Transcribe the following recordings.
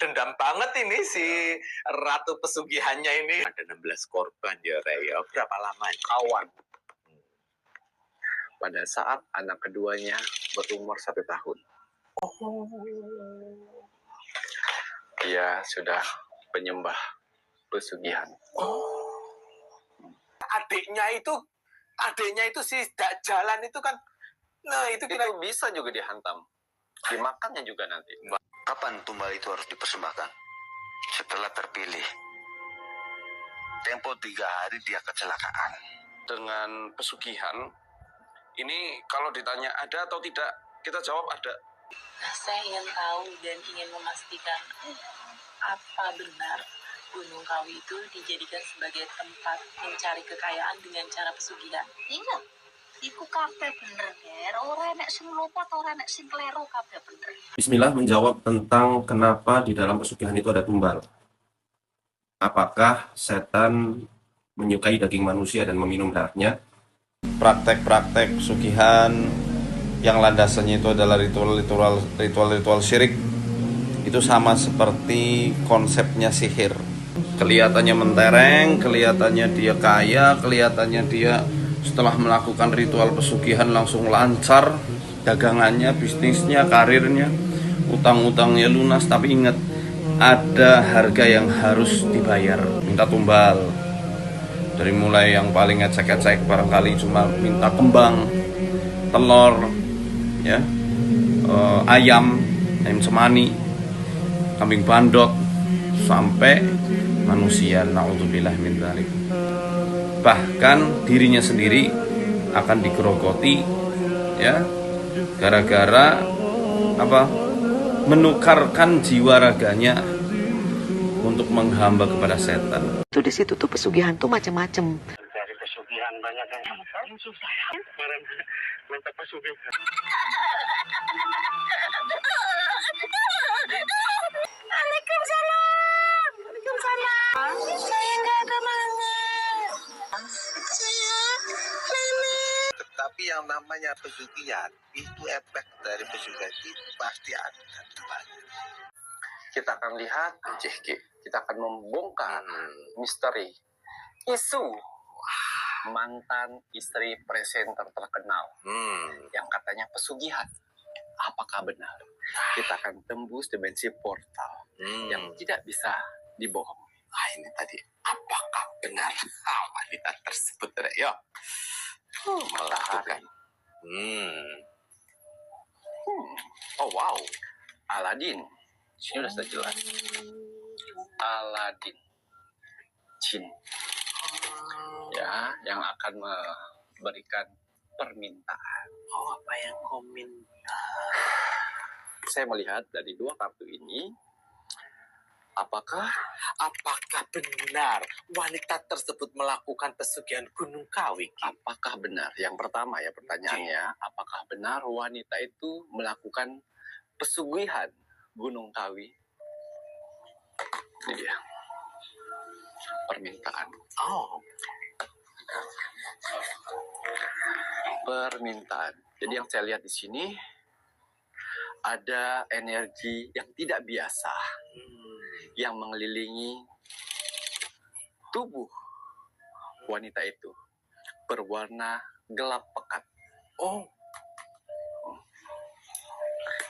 dendam banget ini si Ratu Pesugihannya ini. Ada 16 korban ya, Rey. Berapa lama? Kawan. Pada saat anak keduanya berumur 1 tahun. Dia sudah penyembah pesugihan. Adiknya itu si Jalan itu kan, nah itu bisa juga dihantam, dimakannya juga nanti. Kapan tumbal itu harus dipersembahkan? Setelah terpilih. Tempo 3 hari dia kecelakaan. Dengan pesugihan, ini kalau ditanya ada atau tidak, kita jawab ada. Nah, saya ingin tahu dan ingin memastikan apa benar Gunung Kawi itu dijadikan sebagai tempat mencari kekayaan dengan cara pesugihan. Iya, iku kabeh bener, Ger. Ora enek sing luput, ora enek sing kleru, kabeh bener. Bismillah menjawab tentang kenapa di dalam pesugihan itu ada tumbal. Apakah setan menyukai daging manusia dan meminum darahnya? Praktek-praktek pesugihan yang landasannya itu adalah ritual syirik itu sama seperti konsepnya sihir. Kelihatannya mentereng, kelihatannya dia kaya, kelihatannya dia setelah melakukan ritual pesugihan langsung lancar dagangannya, bisnisnya, karirnya, utang-utangnya lunas. Tapi ingat, ada harga yang harus dibayar. Minta tumbal. Dari mulai yang paling ecek-ecek barangkali cuma minta kembang, telur, ya, ayam cemani, kambing bandot, sampai manusia, naudzubillah min dzalik. Bahkan dirinya sendiri akan digerogoti, ya, gara-gara apa? Menukarkan jiwa raganya untuk menghamba kepada setan. Tuh di situ tuh pesugihan tuh macam-macam. Dari pesugihan banyak yang susah. Minta pesugihan. Waalaikumsalam. Saya nggak kemana. Saya nenek. Tetapi yang namanya pesugihan itu efek dari pesugihan itu pasti ada. Kita akan lihat, kita akan membongkar misteri isu mantan istri presenter terkenal yang katanya pesugihan. Apakah benar? Kita akan tembus dimensi portal yang tidak bisa dibohong. Ini tadi, apakah benar wanita tersebut, Rey? Melakukan. Oh wow, Aladin. Sini sudah jelas. Aladin, jin, ya, yang akan memberikan permintaan. Apa yang kau minta? Saya melihat dari 2 kartu ini, apakah benar wanita tersebut melakukan pesugihan Gunung Kawi? Apakah benar? Yang pertama ya pertanyaannya, apakah benar wanita itu melakukan pesugihan Gunung Kawi? Ini dia permintaan. Permintaan. Jadi yang saya lihat di sini ada energi yang tidak biasa yang mengelilingi tubuh wanita itu, berwarna gelap pekat.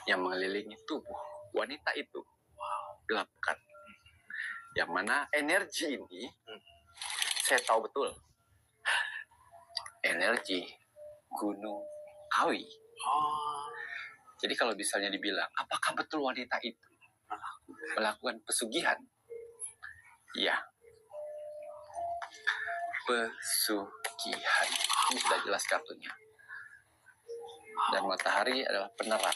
Yang mengelilingi tubuh wanita itu gelap pekat. Yang mana energi ini saya tahu betul, energi Gunung Kawi. Jadi kalau misalnya dibilang, apakah betul wanita itu melakukan pesugihan? Iya, pesugihan. Ini sudah jelas kartunya. Dan matahari adalah penerang.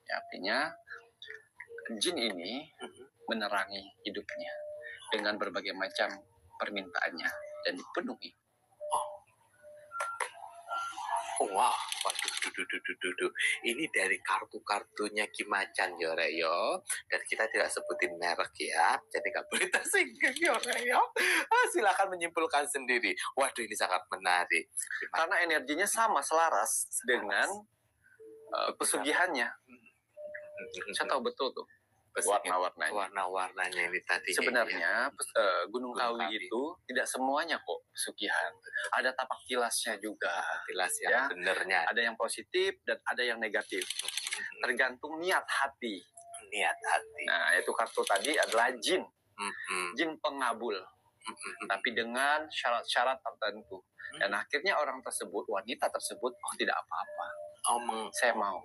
Ya, artinya jin ini menerangi hidupnya dengan berbagai macam permintaannya dan dipenuhi. Wah, waduh. Ini dari kartu-kartunya Kimacan ya, Rey. Dan kita tidak sebutin merek ya, jadi nggak boleh tersinggung ya, Rey. Silakan menyimpulkan sendiri. Waduh, ini sangat menarik. Karena energinya sama, selaras dengan pesugihannya. Saya tahu betul tuh. warna-warnanya. Warna-warnanya ini tadi. Sebenarnya Gunung Kawi itu tidak semuanya kok pesugihan. Ada tapak tilasnya juga. Tilas yang benernya. Ada yang positif dan ada yang negatif. Tergantung niat hati. Niat hati. Nah, itu kartu tadi adalah jin. Jin pengabul. Tapi dengan syarat-syarat tertentu. Dan akhirnya orang tersebut, wanita tersebut, tidak apa-apa. Saya mau.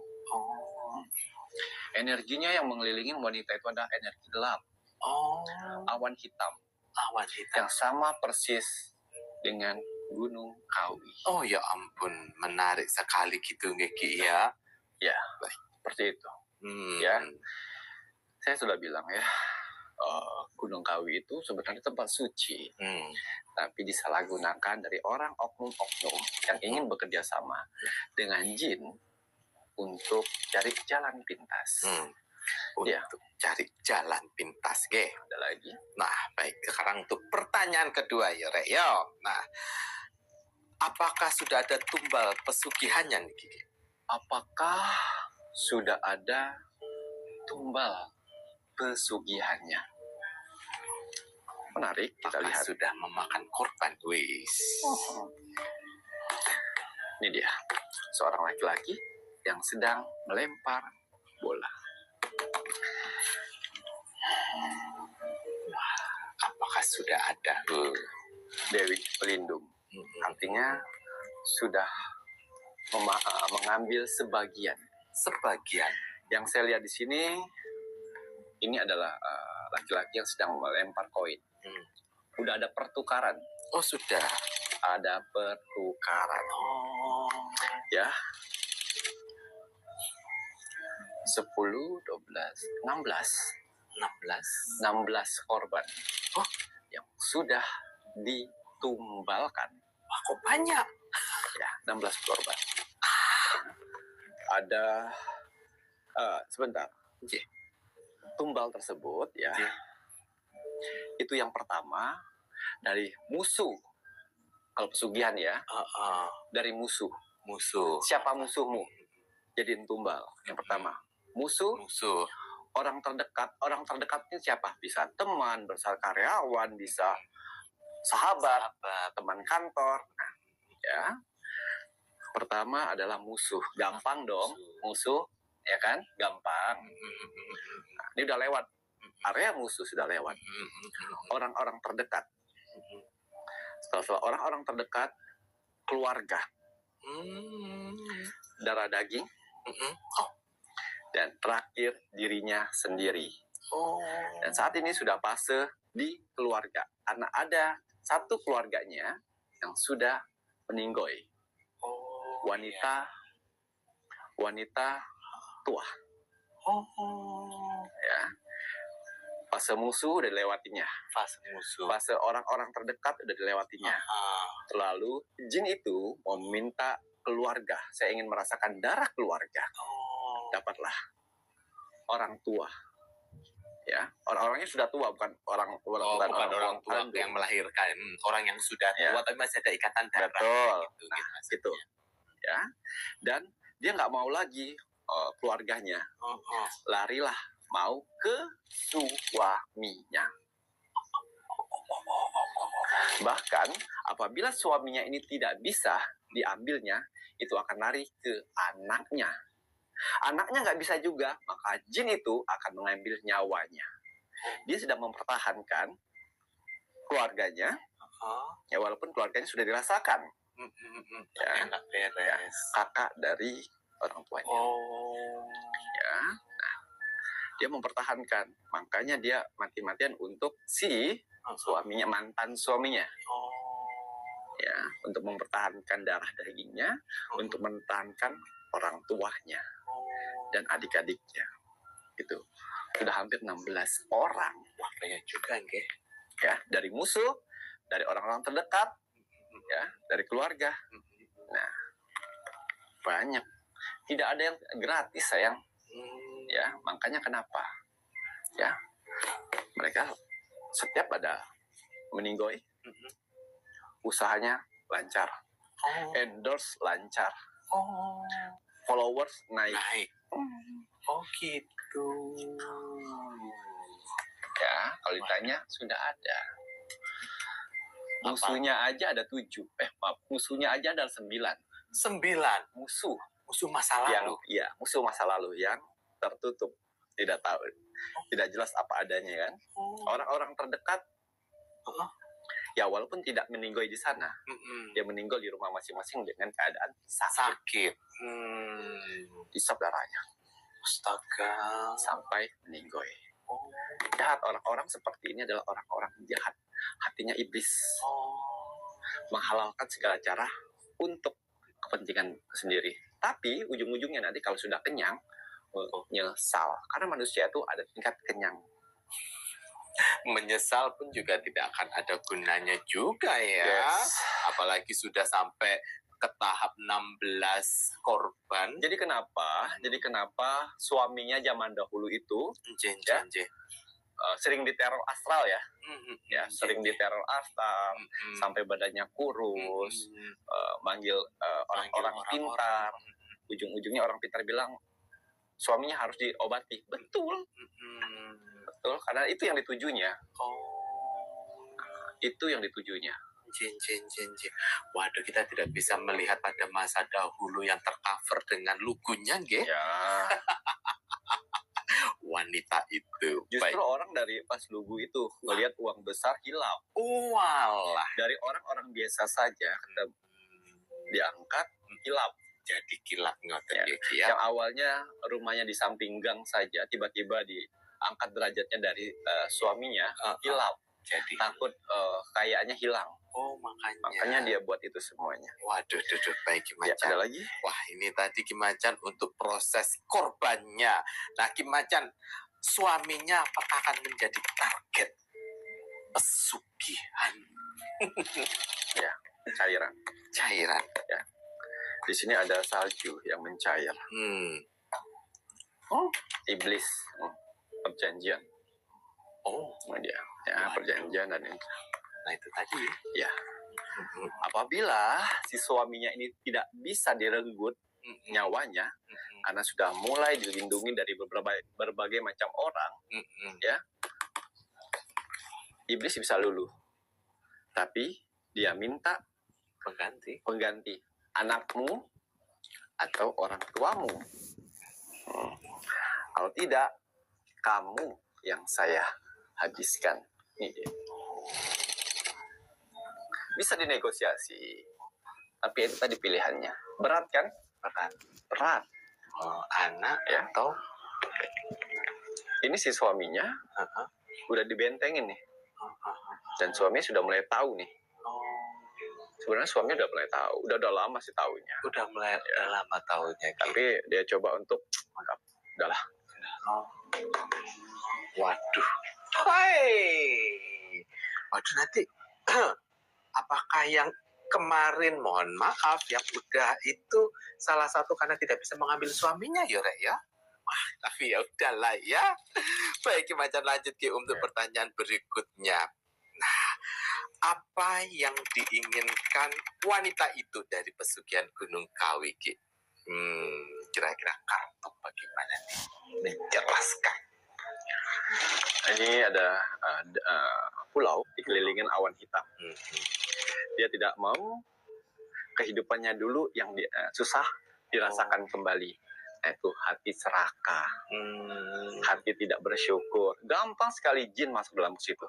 Energinya yang mengelilingi wanita itu adalah energi gelap. Awan hitam. Awan hitam. Yang sama persis dengan Gunung Kawi. Oh ya ampun, menarik sekali gitu Ngeki ya. Ya, seperti itu. Ya, saya sudah bilang ya, Gunung Kawi itu sebenarnya tempat suci, tapi disalahgunakan dari orang oknum-oknum yang ingin bekerja sama dengan jin untuk cari jalan pintas. Untuk cari jalan pintas, ge. Ada lagi. Nah, baik. Sekarang untuk pertanyaan kedua ya, Rek. Nah, apakah sudah ada tumbal pesugihannya nih, Gigi? Apakah sudah ada tumbal pesugihannya? Menarik, kita lihat. Sudah memakan korban, wis. Ini dia, seorang laki-laki yang sedang melempar bola. Apakah sudah ada Dewi Pelindung? Artinya sudah mengambil sebagian. Yang saya lihat di sini, ini adalah laki-laki yang sedang melempar koin. Udah ada pertukaran. Oh, sudah ada pertukaran. Ya. 10, 12, 16 korban. Yang sudah ditumbalkan. Wah, kok banyak? Ya, 16 korban. Ada sebentar. Tumbal tersebut ya. Itu yang pertama dari musuh. Kalau pesugihan ya. Dari musuh. Siapa musuhmu? Jadiin tumbal. Yang pertama. Musuh. Orang terdekatnya siapa? Bisa teman, bisa karyawan, bisa sahabat, teman kantor. Nah, ya. Pertama adalah musuh. Gampang dong. Musuh, ya kan? Gampang. Nah, ini udah lewat. Area musuh sudah lewat. Orang-orang terdekat. Setelah orang-orang terdekat, keluarga. Darah daging. Dan terakhir dirinya sendiri. Dan saat ini sudah fase di keluarga. Karena ada satu keluarganya yang sudah meninggoy. Wanita tua. Ya. Fase musuh udah dilewatinya. Fase orang-orang terdekat udah dilewatinya. Lalu jin itu meminta keluarga. Saya ingin merasakan darah keluarga. Dapatlah orang tua. Ya, orang-orangnya sudah tua, bukan orang tua yang melahirkan, orang yang sudah tua tapi masih ada ikatan darah. Betul. Gitu. Ya. Dan dia nggak mau lagi keluarganya. Larilah mau ke suaminya. Bahkan apabila suaminya ini tidak bisa diambilnya, itu akan lari ke anaknya. Anaknya nggak bisa juga, maka jin itu akan mengambil nyawanya. Dia sedang mempertahankan keluarganya, ya walaupun keluarganya sudah dirasakan. Ya, kakak dari orang tuanya. Ya, nah, dia mempertahankan, makanya dia mati-matian untuk si suaminya, mantan suaminya. Ya, untuk mempertahankan darah dagingnya, untuk mempertahankan orang tuanya dan adik-adiknya. Itu sudah hampir 16 orang. Wah, banyak juga, nggih. Ya, dari musuh, dari orang-orang terdekat, ya, dari keluarga. Nah, banyak. Tidak ada yang gratis, sayang. Ya, makanya kenapa? Ya, mereka setiap ada meninggoy, usahanya lancar, endorse lancar, followers naik. Oh gitu. Kalau ditanya sudah ada. Musuhnya aja ada 7. Musuhnya aja ada 9. 9 musuh masa lalu. Musuh masa lalu yang tertutup, tidak tahu, tidak jelas apa adanya kan. Orang-orang terdekat, ya walaupun tidak meninggal di sana, dia meninggal di rumah masing-masing dengan keadaan sakit. Isap darahnya, Astaga, sampai meninggal. Jahat, orang-orang seperti ini adalah orang-orang jahat, hatinya iblis, menghalalkan segala cara untuk kepentingan sendiri. Tapi ujung-ujungnya nanti kalau sudah kenyang, menyesal. Karena manusia itu ada tingkat kenyang. Menyesal pun juga tidak akan ada gunanya juga ya. Yes. Apalagi sudah sampai ke tahap 16 korban. Jadi kenapa suaminya zaman dahulu itu sering diteror astral ya? Sering diteror astral, sampai badannya kurus, manggil orang-orang pintar. Ujung-ujungnya orang pintar bilang suaminya harus diobati. Betul, karena itu yang ditujunya. Itu yang ditujunya. Jin. Waduh, kita tidak bisa melihat pada masa dahulu yang tercover dengan lugunya, nggih. Ya. Wanita itu. Justru orang dari pas lugu itu melihat uang besar hilang. Walah. Dari orang-orang biasa saja diangkat hilap. Jadi kilat ngoten ya. Yang awalnya rumahnya di samping gang saja, tiba-tiba diangkat derajatnya dari suaminya, hilap. Jadi takut kayaknya hilang. Makanya dia buat itu semuanya. Waduh, baik Ki Macan. Ya, ada lagi? Wah, ini tadi Ki Macan untuk proses korbannya. Nah, Ki Macan, suaminya apakah akan menjadi target pesugihan? Ya, cairan. Ya. Di sini ada salju yang mencair. Iblis, perjanjian. Dia. Ya, perjanjian dan ini. Nah, itu tadi. Ya. Apabila si suaminya ini tidak bisa direnggut nyawanya, karena sudah mulai dilindungi dari berbagai macam orang, ya, iblis bisa luluh. Tapi dia minta pengganti anakmu atau orang tuamu. Kalau tidak, kamu yang saya habiskan. Bisa dinegosiasi, tapi itu tadi pilihannya. Berat kan? Berat. Anak ya. Atau ini si suaminya udah dibentengin nih, dan suaminya sudah mulai tahu nih. Sebenarnya suaminya udah mulai tahu, udah lama sih tahunya. Udah lama tahunya. Tapi dia coba untuk udahlah. Waduh, nanti apakah yang kemarin, mohon maaf, yang udah itu salah satu karena tidak bisa mengambil suaminya ya, Rek ya? Wah, tapi ya udahlah ya. Baik, Ki Macan, lanjut Ki untuk pertanyaan berikutnya. Nah, apa yang diinginkan wanita itu dari pesugihan Gunung Kawi, Ki? Kira-kira kartu bagaimana nih? Menjelaskan. Ini ada pulau dikelilingin awan hitam. Dia tidak mau kehidupannya dulu yang susah dirasakan kembali. Itu hati serakah, hati tidak bersyukur. Gampang sekali jin masuk dalam situ.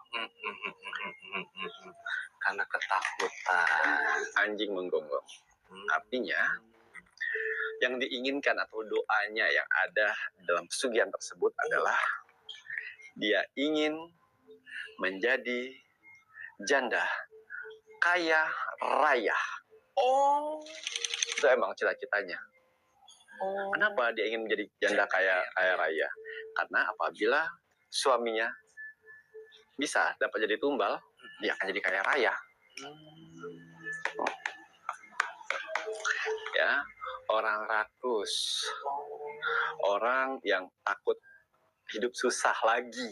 Karena ketakutan. Anjing menggonggong. Artinya, yang diinginkan atau doanya yang ada dalam pesugihan tersebut adalah dia ingin menjadi janda kaya raya. Itu emang cita-citanya. Kenapa dia ingin menjadi janda kaya raya? Karena apabila suaminya bisa dapat jadi tumbal, dia akan jadi kaya raya. Ya, orang rakus, orang yang takut hidup susah lagi,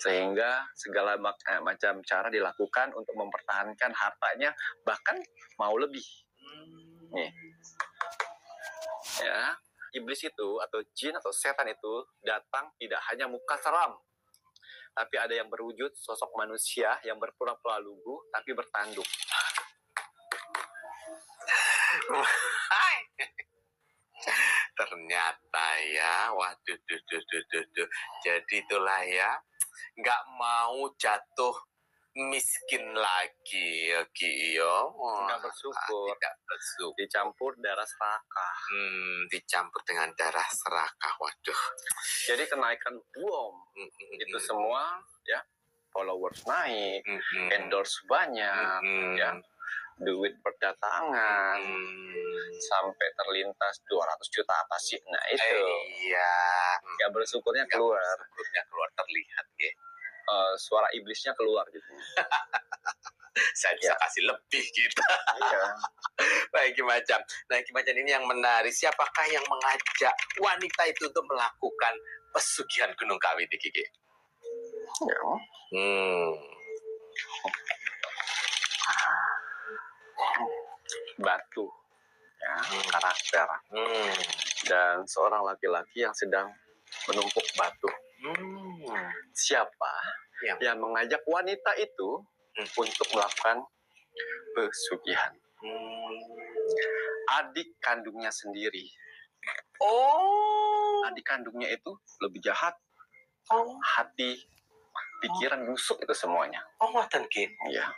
sehingga segala macam cara dilakukan untuk mempertahankan hartanya, bahkan mau lebih. Nih, ya, iblis itu atau jin atau setan itu datang tidak hanya muka seram, Tapi ada yang berwujud sosok manusia yang berpura-pura lugu tapi bertanduk. Ternyata ya, waduh, jadi itulah ya, nggak mau jatuh miskin lagi ya Ki yo. Nggak bersyukur. Tidak bersyukur. Dicampur darah serakah. Dicampur dengan darah serakah. Waduh. Jadi kenaikan boom itu semua ya, followers naik, endorse banyak, ya, duit berdatangan, sampai terlintas 200 juta apa sih? Nah itu. Iya. Nggak bersyukurnya keluar. Bersyukurnya keluar terlihat ya. Suara iblisnya keluar gitu. Saya bisa kasih lebih gitu. Iya. Baik Ki Macan. Nah Ki Macan ini yang menarik. Siapakah yang mengajak wanita itu untuk melakukan pesugihan Gunung Kawi di Kiki? Ya. Batu, ya, karakter. Dan seorang laki-laki yang sedang menumpuk batu. Siapa yang mengajak wanita itu untuk melakukan pesugihan? Adik kandungnya sendiri. Adik kandungnya itu lebih jahat. Hati, pikiran busuk itu semuanya. Ngoten Ki. Ya.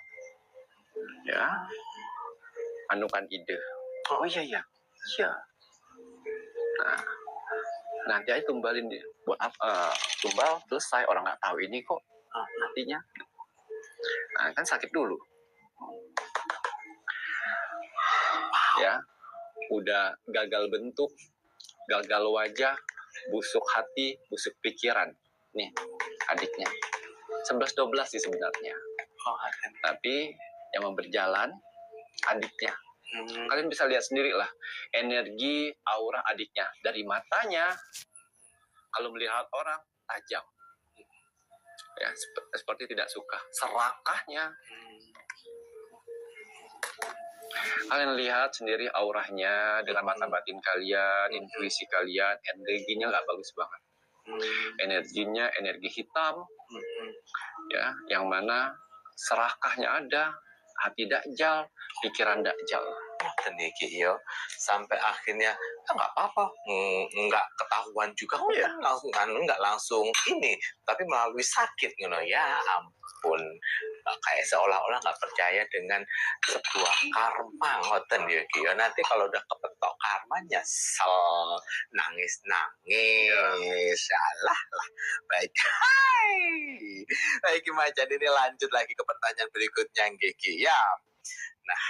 Ya. Anukan ide. Oh iya. Nah, nanti aja tumbalin dia. Buat apa? Tumbal selesai, orang nggak tahu ini kok nantinya. Nah, kan sakit dulu. Ya, udah gagal bentuk, gagal wajah, busuk hati, busuk pikiran. Nih, adiknya. 11-12 sih sebenarnya. Tapi yang berjalan adiknya. Kalian bisa lihat sendiri lah energi aura adiknya dari matanya. Kalau melihat orang tajam, ya seperti tidak suka. Serakahnya, kalian lihat sendiri auranya dengan mata batin kalian, intuisi kalian, energinya nggak bagus banget. Energinya energi hitam, ya, yang mana serakahnya ada, hati dakjal, pikiran dakjal. Teniki yo, sampai akhirnya nggak apa-apa, nggak ketahuan juga, nggak langsung ini, tapi melalui sakit, ya ampun, kayak seolah-olah nggak percaya dengan sebuah karma, ngoten ya Ki. Nanti kalau udah kepetok karma nyesel, nangis, salah lah. Baik, baik Macan, ini lanjut lagi ke pertanyaan berikutnya Ki ya. Nah,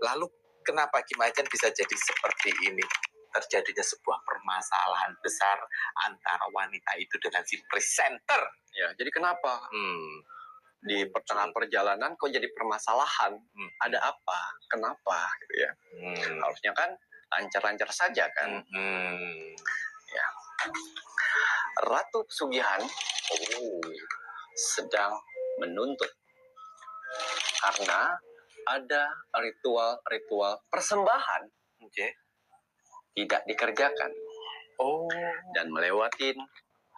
lalu kenapa Ki Macan bisa jadi seperti ini? Terjadinya sebuah permasalahan besar antara wanita itu dengan si presenter. Ya, jadi kenapa? Di pertengahan perjalanan kok jadi permasalahan? Ada apa? Kenapa? Gitu ya. Harusnya kan lancar-lancar saja kan? Ya. Ratu Pesugihan sedang menuntut karena ada ritual persembahan tidak dikerjakan dan melewatin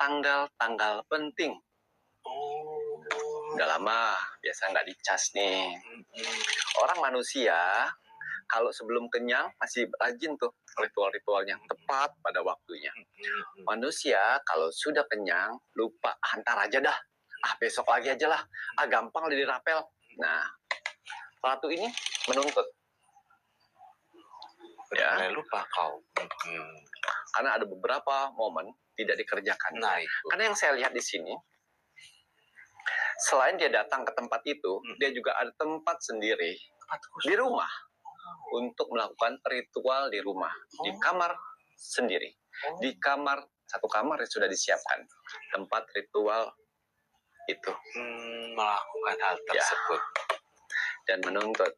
tanggal-tanggal penting. Udah lama biasa nggak dicas nih. Orang manusia kalau sebelum kenyang masih rajin tuh ritual-ritualnya tepat pada waktunya. Manusia kalau sudah kenyang lupa, ntar aja dah, besok lagi aja lah, gampang dirapel. Nah, ratu ini menuntut. Ya, lupa kau. Karena ada beberapa momen tidak dikerjakan. Nah, itu. Karena yang saya lihat di sini, selain dia datang ke tempat itu, dia juga ada tempat sendiri di rumah untuk melakukan ritual di rumah, di kamar sendiri. Di kamar, satu kamar yang sudah disiapkan tempat ritual itu. Melakukan hal tersebut. Dan menuntut.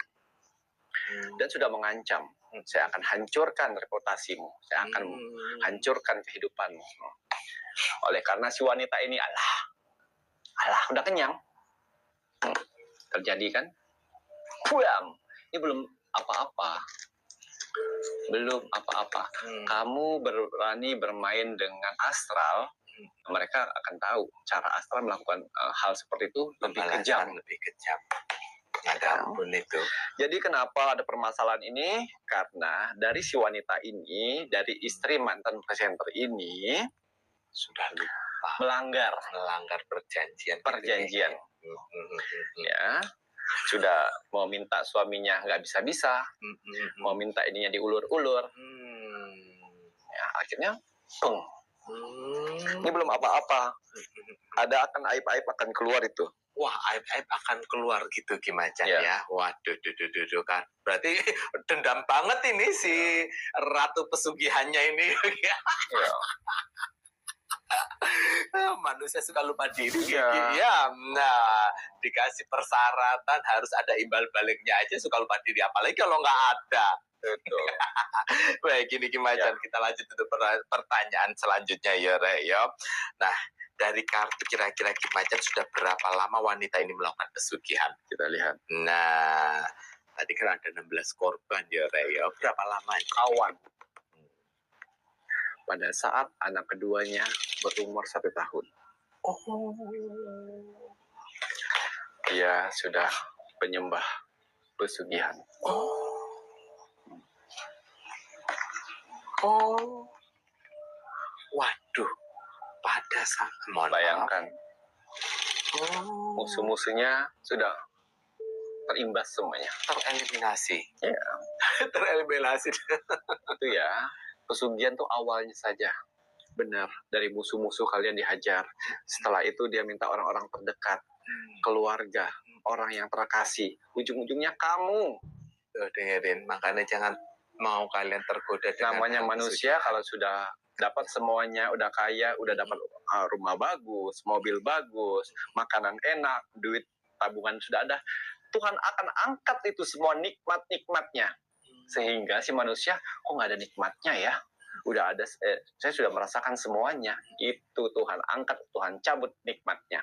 Dan sudah mengancam, saya akan hancurkan reputasimu, saya akan hancurkan kehidupanmu. Oleh karena si wanita ini, alah, udah kenyang. Terjadi kan? Buam, ini belum apa-apa. Kamu berani bermain dengan astral, mereka akan tahu cara astral melakukan hal seperti itu lebih kejam. Lebih kejam. Ada ampun itu. Jadi kenapa ada permasalahan ini? Karena dari si wanita ini, dari istri mantan presenter ini Sudah lupa. melanggar perjanjian. perjanjian. Ya, sudah mau minta suaminya nggak bisa-bisa, mau minta ininya diulur-ulur. Ya, akhirnya, ini belum apa-apa. Ada akan aib-aib akan keluar itu. Wah, aib-aib akan keluar gitu Kimacan Ya. ya. Waduh, kan. Berarti dendam banget ini si ratu pesugihannya ini. Ya. Manusia suka lupa diri. Iya. Ya, nah dikasih persyaratan harus ada imbal baliknya aja suka lupa diri. Apalagi kalau nggak ada. Betul. Baik, ini Kimacan. Ya. Kita lanjut untuk pertanyaan selanjutnya ya, Rek. Ya. Nah, dari kartu kira-kira Kimacan sudah berapa lama wanita ini melakukan pesugihan? Kita lihat. Nah, tadi kan ada 16 korban ya, Rek. Ya. Berapa lama? Awan. Pada saat anak keduanya berumur 1 tahun. Oh. Dia sudah penyembah pesugihan. Oh. Waduh. Pada saat Bayangkan, Oh. musuh-musuhnya sudah terimbas semuanya. Tereliminasi. Ya. Tereliminasi. Itu ya, pesugihan tuh awalnya saja. Benar, dari musuh-musuh kalian dihajar. Setelah itu dia minta orang-orang terdekat, keluarga, orang yang terkasih. Ujung-ujungnya kamu. Tuh, dengerin. Makanya jangan mau kalian tergoda dengan Namanya hal manusia pesugihan. kalau sudah dapat semuanya, udah kaya, udah dapat rumah bagus, mobil bagus, makanan enak, duit tabungan sudah ada, Tuhan akan angkat itu semua nikmat-nikmatnya. Sehingga si manusia, kok nggak ada nikmatnya ya? Udah ada, saya sudah merasakan semuanya. Itu Tuhan angkat, Tuhan cabut nikmatnya.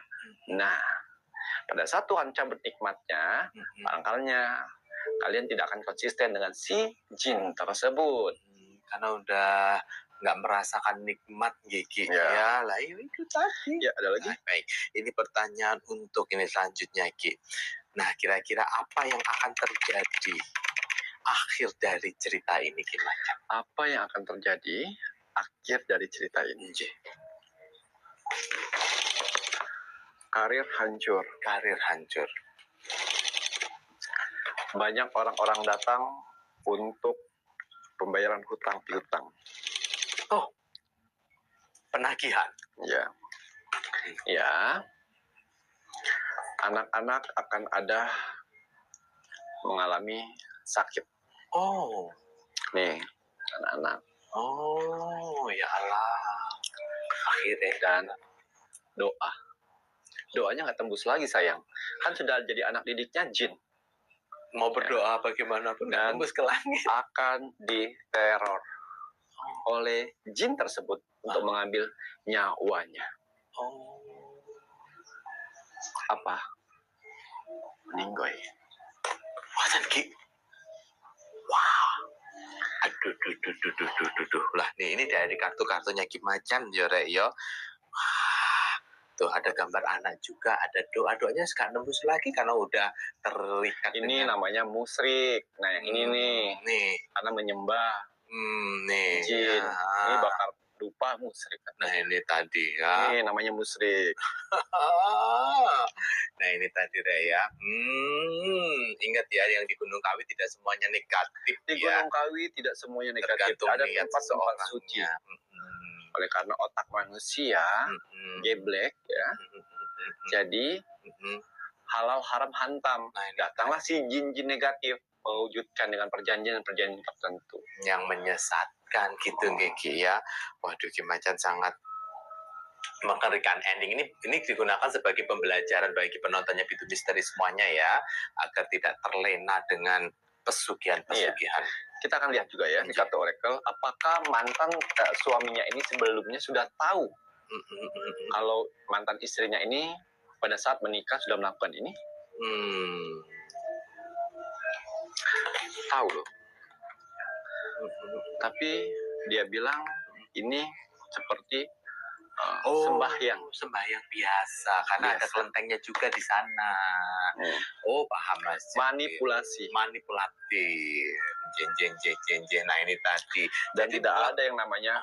Nah, pada saat Tuhan cabut nikmatnya, barangkalinya kalian tidak akan konsisten dengan si jin tersebut. Karena udah nggak merasakan nikmat Gigi ya lah itu tadi ya. Ada lagi. Nah, baik, ini pertanyaan untuk ini selanjutnya Ki. Nah, kira-kira apa yang akan terjadi akhir dari cerita ini Kimacan? Apa yang akan terjadi akhir dari cerita ini? Karir hancur. Banyak orang-orang datang untuk pembayaran hutang piutang. Oh, penagihan. Ya. Anak-anak akan ada mengalami sakit. Oh. Nih, anak-anak. Oh, ya Allah. Akhirnya dan doanya nggak tembus lagi sayang. Kan sudah jadi anak didiknya jin. Mau berdoa bagaimanapun nggak tembus ke langit. Akan diteror oleh jin tersebut untuk mengambil nyawanya. Oh. Apa? Meninggoy. Wajan Ki. Wah. Aduh. Lah, nih ini dari kartu-kartunya Kimacan ya, Rek, yo. Wah. Tuh ada gambar anak juga, ada doa-doanya sekarang nembus lagi karena udah terikat. Ini namanya musrik. Nah, yang ini nih. Karena menyembah nih. jin. Ya. Ini bakar dupa musrik. Nah, ini tadi ya. Ini namanya musrik. Nah, ini tadi Rek ya. Ingat ya, yang di Gunung Kawi tidak semuanya negatif. Di Gunung Kawi tidak semuanya negatif. Tergantung ada niat tempat suci. Oleh karena otak manusia geblek ya. Jadi halal haram hantam. Datanglah si jin-jin negatif mewujudkan dengan perjanjian-perjanjian tertentu yang menyesatkan gitu Gigi ya. Waduh, Kimacan sangat mengerikan. Ending ini digunakan sebagai pembelajaran bagi penontonnya Bitu Misteri semuanya ya, agar tidak terlena dengan pesugihan-pesugihan. Kita akan lihat juga ya di kartu oracle, apakah mantan suaminya ini sebelumnya sudah tahu kalau mantan istrinya ini pada saat menikah sudah melakukan ini? Tahu loh. Tapi dia bilang ini seperti sembahyang. Sembahyang biasa karena ada Biasa. kelentengnya juga di sana. Oh, paham Mas. Manipulatif. Jeng. Nah, ini tadi. Dan Jadi tidak ada yang namanya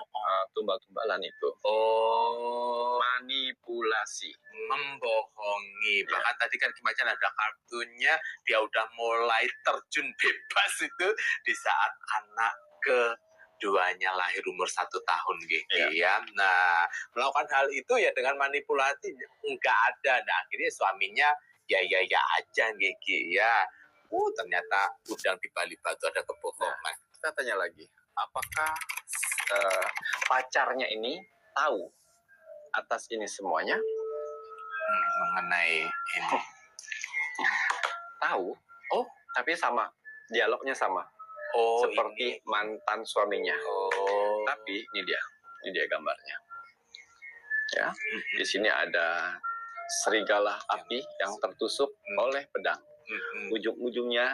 tumbal-tumbalan itu. Oh, Manipulasi. membohongi. Bahkan tadi kan Kimacan ada kartunya, dia udah mulai terjun bebas itu di saat anak keduanya lahir umur 1 tahun gitu ya. Nah, melakukan hal itu ya dengan manipulasi enggak ada. Nah, akhirnya suaminya ya aja gitu ya. Ternyata udang di balik batu ada kebohongan. Kita tanya lagi, apakah pacarnya ini tahu atas ini semuanya? Mengenai ini. Tahu. Oh, tapi sama, dialognya sama. Oh, seperti ini. mantan suaminya. Oh. Tapi ini dia gambarnya. Ya, di sini ada serigala api yang tertusuk oleh pedang. Ujung-ujungnya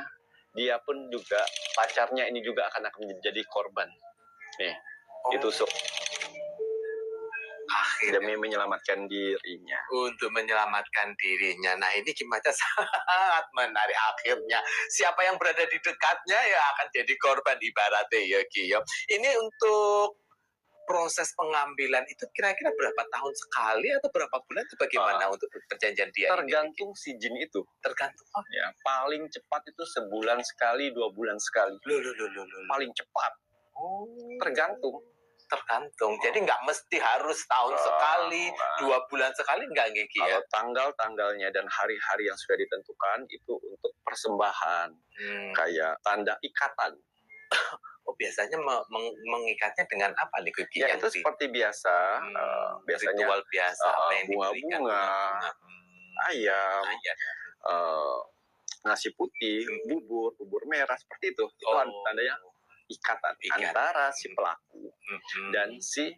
dia pun juga, pacarnya ini juga akan menjadi korban. Nih, ditusuk. Demi menyelamatkan dirinya. Untuk menyelamatkan dirinya. Nah, ini gimana sangat menarik akhirnya. Siapa yang berada di dekatnya ya akan jadi korban ibaratnya ya Ki. Ini untuk proses pengambilan itu kira-kira berapa tahun sekali atau berapa bulan itu bagaimana untuk perjanjian dia? Tergantung si jin itu. Tergantung. Ya, paling cepat itu sebulan sekali, 2 bulan sekali. Loh. Paling cepat. Tergantung. Jadi nggak mesti harus tahun sekali, 2 bulan sekali, nggak Geki ya? Kalau tanggal-tanggalnya dan hari-hari yang sudah ditentukan itu untuk persembahan, kayak tanda ikatan. Oh, biasanya mengikatnya dengan apa nih Geki? Ya, itu seperti biasa. Biasanya ritual biasa, apa yang bunga-bunga, ayam, nasi putih, bubur merah, seperti itu. Itu tandanya ikatan antara si pelaku dan si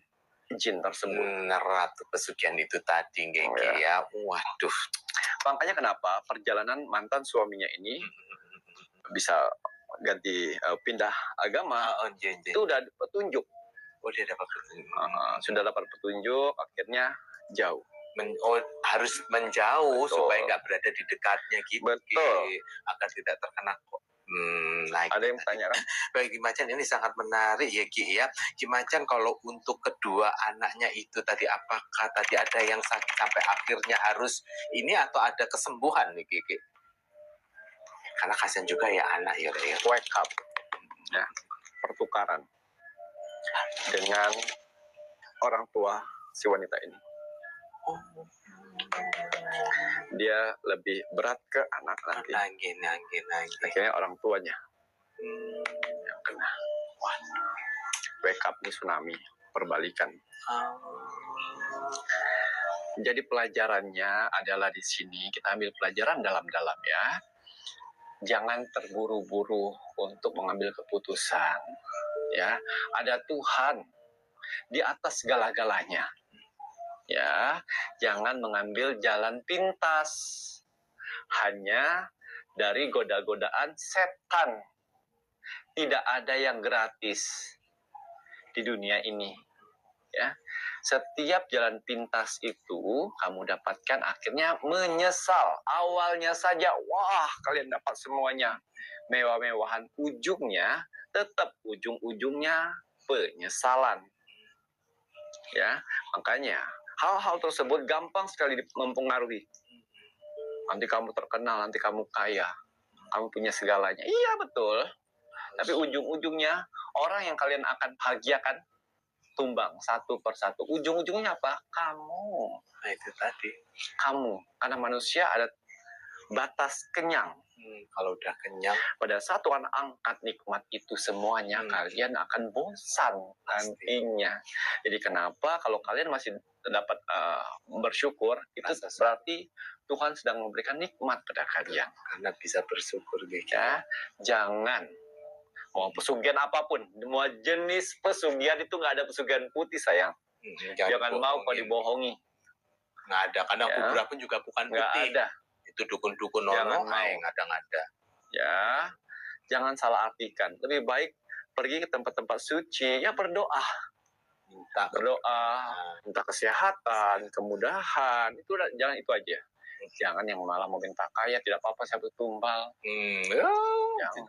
jin tersebut. Ratu pesugihan itu tadi Geki ya. Waduh. Makanya kenapa perjalanan mantan suaminya ini bisa ganti pindah agama, itu udah petunjuk. Oh, dia dapat petunjuk. Sudah dapat petunjuk, akhirnya jauh. Harus menjauh. Betul. Supaya nggak berada di dekatnya gitu. Betul. Agar tidak terkena ada yang bertanya kan? Baik, Kimacan, ini sangat menarik ya Ki ya. Kimacan, kalau untuk kedua anaknya itu tadi, apakah tadi ada yang sakit sampai akhirnya harus ini atau ada kesembuhan nih Ki? Karena kasihan juga ya anak ya. Wake up. Ya, pertukaran dengan orang tua si wanita ini. Dia lebih berat ke anak nanti. Akhirnya orang tuanya yang kena. Wah, wake up nih tsunami, perbalikan. Jadi pelajarannya adalah di sini, kita ambil pelajaran dalam-dalam ya. Jangan terburu-buru untuk mengambil keputusan. Ya, ada Tuhan di atas segala-galanya. Ya, jangan mengambil jalan pintas hanya dari goda-godaan setan. Tidak ada yang gratis di dunia ini. Ya, setiap jalan pintas itu kamu dapatkan akhirnya menyesal. Awalnya saja, wah, kalian dapat semuanya mewah-mewahan, ujungnya tetap ujung-ujungnya penyesalan. Ya, makanya hal-hal tersebut gampang sekali mempengaruhi. Nanti kamu terkenal, nanti kamu kaya, kamu punya segalanya. Iya, betul. Tapi ujung-ujungnya orang yang kalian akan bahagiakan tumbang satu persatu. Ujung-ujungnya apa? Kamu. Nah, itu tadi. Kamu. Karena manusia ada batas kenyang. Kalau udah kenyang, pada saat Tuhan angkat nikmat itu semuanya, kalian akan bosan nantinya. Jadi kenapa kalau kalian masih dapat bersyukur, itu berarti Tuhan sedang memberikan nikmat pada kalian. Karena bisa bersyukur gitu. Ya, jangan mau pesugihan apapun, mau jenis pesugihan itu nggak ada pesugihan putih sayang. Jangan mau kau dibohongi. Nggak ada, karena kuburan pun juga bukan putih. Nggak ada. Itu dukun-dukun orang ngada-ngada. Ya, jangan salah artikan. Lebih baik pergi ke tempat-tempat suci, ya berdoa. berdoa, minta kesehatan, kemudahan, itu jangan itu aja. Jangan yang malah mau minta kaya, tidak apa-apa saya tumbal. Jangan.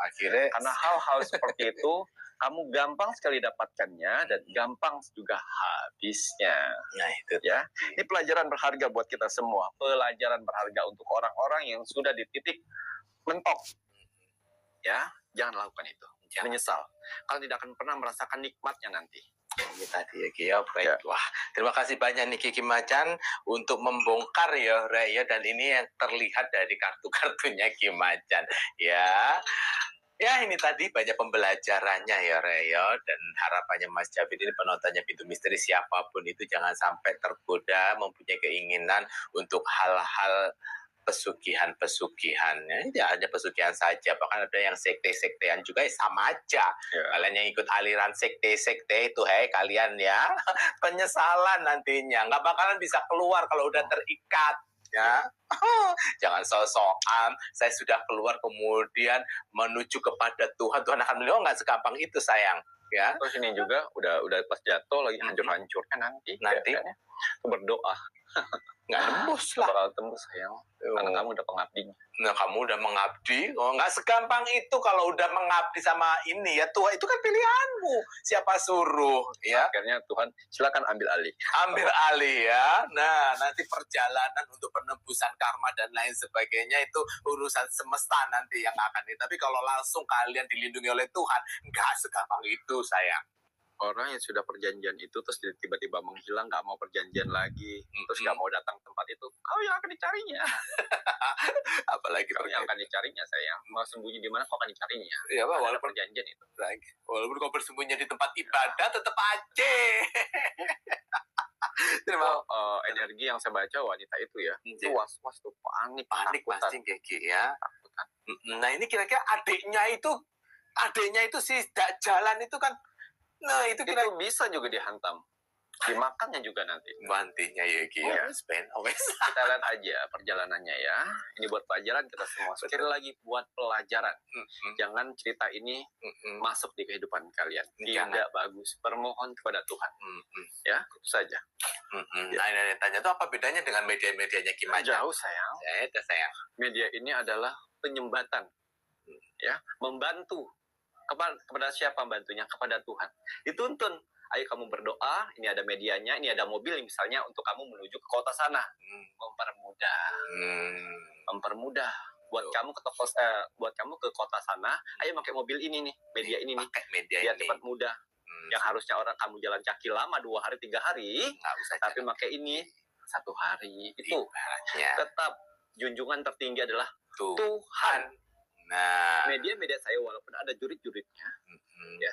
Akhirnya karena hal-hal seperti itu kamu gampang sekali dapatkannya dan gampang juga habisnya. Nah itu ya. Ini pelajaran berharga buat kita semua. Pelajaran berharga untuk orang-orang yang sudah di titik mentok. Ya, jangan lakukan itu. Menyesal. Kalian tidak akan pernah merasakan nikmatnya nanti. Ini tadi ya Ki ya, baik. Wah, terima kasih banyak nih Ki Macan untuk membongkar ya Rek ya, dan ini yang terlihat dari kartu-kartunya Ki Macan ya. Ya ini tadi banyak pembelajarannya ya Rek ya, dan harapannya Mas Javid ini penontonnya Pintu Misteri siapapun itu jangan sampai tergoda mempunyai keinginan untuk hal-hal pesugihan-pesugihan. Tidak hanya pesugihan saja, bahkan ada yang sekte-sektean juga sama aja. Kalian yang ikut aliran sekte-sekte itu, kalian ya penyesalan nantinya. Nggak bakalan bisa keluar kalau udah terikat. Ya, jangan sok-sokan. Saya sudah keluar kemudian menuju kepada Tuhan. Tuhan akan melihat, nggak segampang itu sayang. Ya. Terus ini juga udah pas jatuh lagi hancur-hancurnya nanti. Ya, berdoa. Nggak tembus lah. Bakal tembus sayang. Karena kamu udah pengabdinya. Nah, kamu udah mengabdi. Oh, nggak segampang itu kalau udah mengabdi sama ini ya Tuhan. Itu kan pilihanmu. Siapa suruh ya? Akhirnya Tuhan silakan ambil alih. Ambil alih ya. Nah, nanti perjalanan untuk penebusan karma dan lain sebagainya itu urusan semesta nanti yang akan. Tapi kalau langsung kalian dilindungi oleh Tuhan, nggak segampang itu sayang. Orang yang sudah perjanjian itu terus tiba-tiba menghilang, nggak mau perjanjian lagi, terus nggak mau datang tempat itu, kau yang akan dicarinya. Apalagi kau yang akan dicarinya, sayang. Mau sembunyi di mana kau akan dicarinya. Iya, Pak, walaupun perjanjian itu. Walaupun kau bersembunyi di tempat ibadah, tetap aja. Terima energi yang saya baca wanita itu ya, itu was-was tuh, panik pasti ya. Nah ini kira-kira adiknya itu si jalan itu kan. Nah, itu bisa juga dihantam. Dimakannya juga nanti. Bantinya ya, Ki. Kita lihat aja perjalanannya ya. Ini buat pelajaran kita semua. Sekali lagi buat pelajaran. Jangan cerita ini masuk di kehidupan kalian. Tidak bagus. Permohon kepada Tuhan. Ya, itu saja. Nah, ini tanya tuh apa bedanya dengan media-medianya Ki Macan? Jauh, sayang. Sayang. Media ini adalah penyembatan. Ya, membantu. Kepada siapa bantunya? Kepada Tuhan. Dituntun, ayo kamu berdoa, ini ada medianya, ini ada mobil misalnya untuk kamu menuju ke kota sana. Mempermudah. Buat kamu ke kota sana, ayo pakai mobil ini nih, media ini nih. Biar cepat mudah. Yang harusnya orang kamu jalan kaki lama 2 hari 3 hari, nggak usah tapi pakai ini 1 hari. Itu tetap junjungan tertinggi adalah Tuhan. Nah, media saya walaupun ada jurit-juritnya, ya,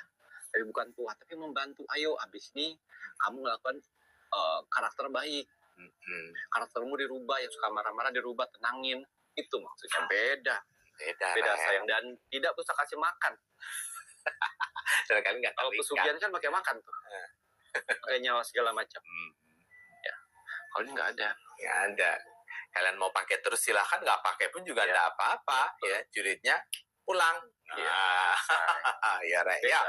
tapi bukan Tuhan, tapi membantu. Ayo, abis ini kamu melakukan karakter baik, karaktermu dirubah, yang suka marah-marah dirubah, tenangin. Itu maksudnya beda sayang, dan tidak usah kasih makan. Kalau pesugihan kan pakai makan tuh, pakai nyawa segala macam. Ya, kalau ini nggak ada. Nggak ada. Kalian mau pakai terus silahkan, nggak pakai pun juga nggak apa-apa ya, juritnya pulang. Ya Rek ya,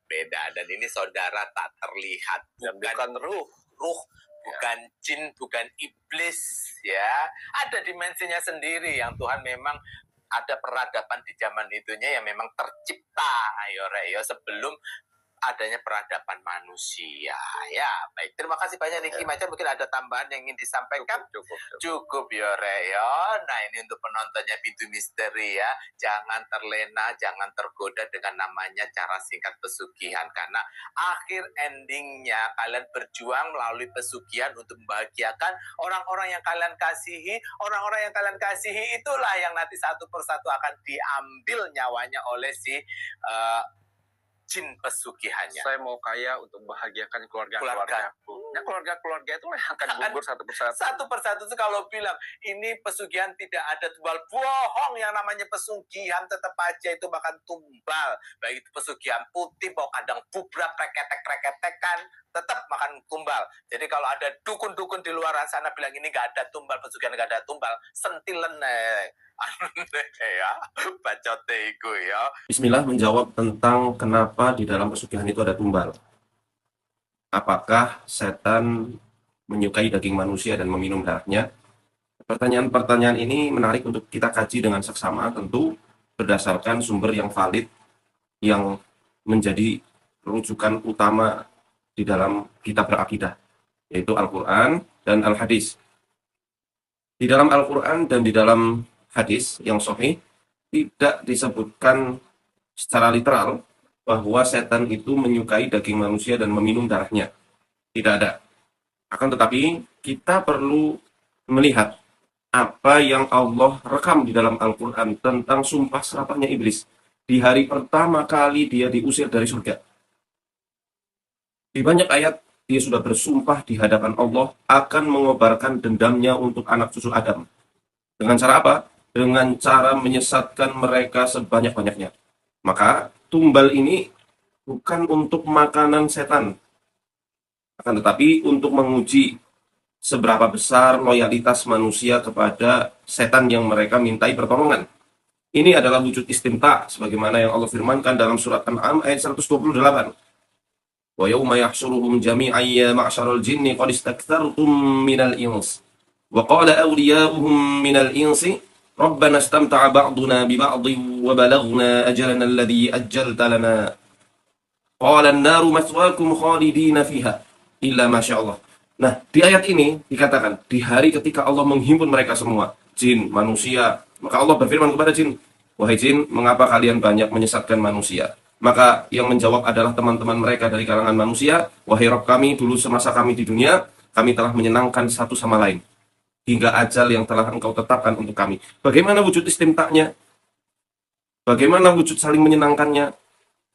beda. Dan ini saudara tak terlihat, bukan ruh, bukan jin, bukan iblis ya. Ada dimensinya sendiri yang Tuhan memang ada peradaban di zaman itunya yang memang tercipta ayo Rek ya, sebelum adanya peradaban manusia. Ya, baik. Terima kasih banyak Niki Macan. Mungkin ada tambahan yang ingin disampaikan? Cukup ya, Reo. Nah, ini untuk penontonnya Pintu Misteri ya. Jangan terlena, jangan tergoda dengan namanya cara singkat pesugihan. Karena akhir endingnya kalian berjuang melalui pesugihan untuk membahagiakan orang-orang yang kalian kasihi. Orang-orang yang kalian kasihi itulah yang nanti satu persatu akan diambil nyawanya oleh si jin pesugihannya. Saya mau kaya untuk membahagiakan keluarga. Nah, keluarga itu yang akan gugur satu persatu. Satu persatu itu kalau bilang ini pesugihan tidak ada tumbal, bohong. Yang namanya pesugihan tetap aja itu bahkan tumbal. Baik itu pesugihan putih, bawa kadang bubrak, reketek-reketekan, tetap makan tumbal. Jadi kalau ada dukun-dukun di luar sana bilang ini nggak ada tumbal, pesugihan nggak ada tumbal, sentilen ya, bacote iku ya. Bismillah menjawab tentang kenapa di dalam pesugihan itu ada tumbal. apakah setan menyukai daging manusia dan meminum darahnya? Pertanyaan-pertanyaan ini menarik untuk kita kaji dengan seksama, tentu berdasarkan sumber yang valid, yang menjadi rujukan utama di dalam kitab berakidah, yaitu Al-Quran dan Al-Hadis. Di dalam Al-Quran dan di dalam hadis yang sahih, tidak disebutkan secara literal bahwa setan itu menyukai daging manusia dan meminum darahnya. Tidak ada. Akan tetapi, kita perlu melihat apa yang Allah rekam di dalam Al-Quran tentang sumpah serapahnya iblis. Di hari pertama kali dia diusir dari surga. Di banyak ayat, dia sudah bersumpah di hadapan Allah akan mengobarkan dendamnya untuk anak cucu Adam. Dengan cara apa? Dengan cara menyesatkan mereka sebanyak-banyaknya. Maka tumbal ini bukan untuk makanan setan, akan tetapi untuk menguji seberapa besar loyalitas manusia kepada setan yang mereka mintai pertolongan. Ini adalah wujud istimta, sebagaimana yang Allah firmankan dalam surat An'am ayat 128. Wa yawma yahsyuruhum jami'an ya ma'syaral jinni qad istaktsartum minal ins. Wa qala awliya'uhum minal insi Rabbana istamta'a ba'duna bi ba'dhin wa balaghna ajalana alladhi ajjalta lana. Qala an-naru maswaakum khalidina fiha illa ma syaa Allah. Nah, di ayat ini dikatakan di hari ketika Allah menghimpun mereka semua, jin, manusia, maka Allah berfirman kepada jin, "Wahai jin, mengapa kalian banyak menyesatkan manusia?" Maka yang menjawab adalah teman-teman mereka dari kalangan manusia, "Wahai Rabb kami, dulu semasa kami di dunia, kami telah menyenangkan satu sama lain hingga ajal yang telah Engkau tetapkan untuk kami." Bagaimana wujud istimtaknya? Bagaimana wujud saling menyenangkannya?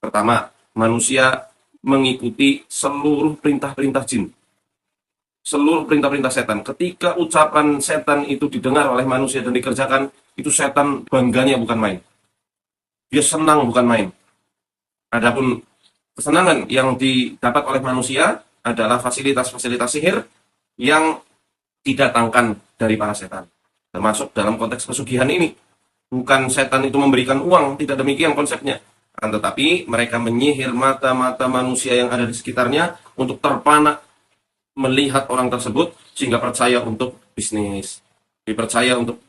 Pertama, manusia mengikuti seluruh perintah-perintah jin, seluruh perintah-perintah setan. Ketika ucapan setan itu didengar oleh manusia dan dikerjakan, itu setan bangganya bukan main. Dia senang bukan main. Adapun kesenangan yang didapat oleh manusia adalah fasilitas-fasilitas sihir yang didatangkan dari para setan. Termasuk dalam konteks pesugihan ini. Bukan setan itu memberikan uang, tidak demikian konsepnya. Akan tetapi mereka menyihir mata-mata manusia yang ada di sekitarnya untuk terpana melihat orang tersebut sehingga percaya untuk bisnis, dipercaya untuk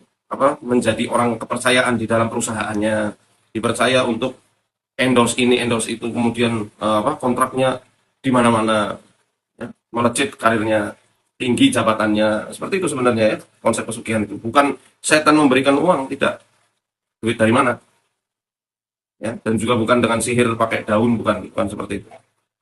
menjadi orang kepercayaan di dalam perusahaannya, dipercaya untuk endorse ini endorse itu, kemudian kontraknya di mana-mana, ya, melejit karirnya, tinggi jabatannya. Seperti itu sebenarnya ya konsep pesugihan itu. Bukan setan memberikan uang, tidak. Duit dari mana? Ya, dan juga bukan dengan sihir pakai daun, bukan seperti itu.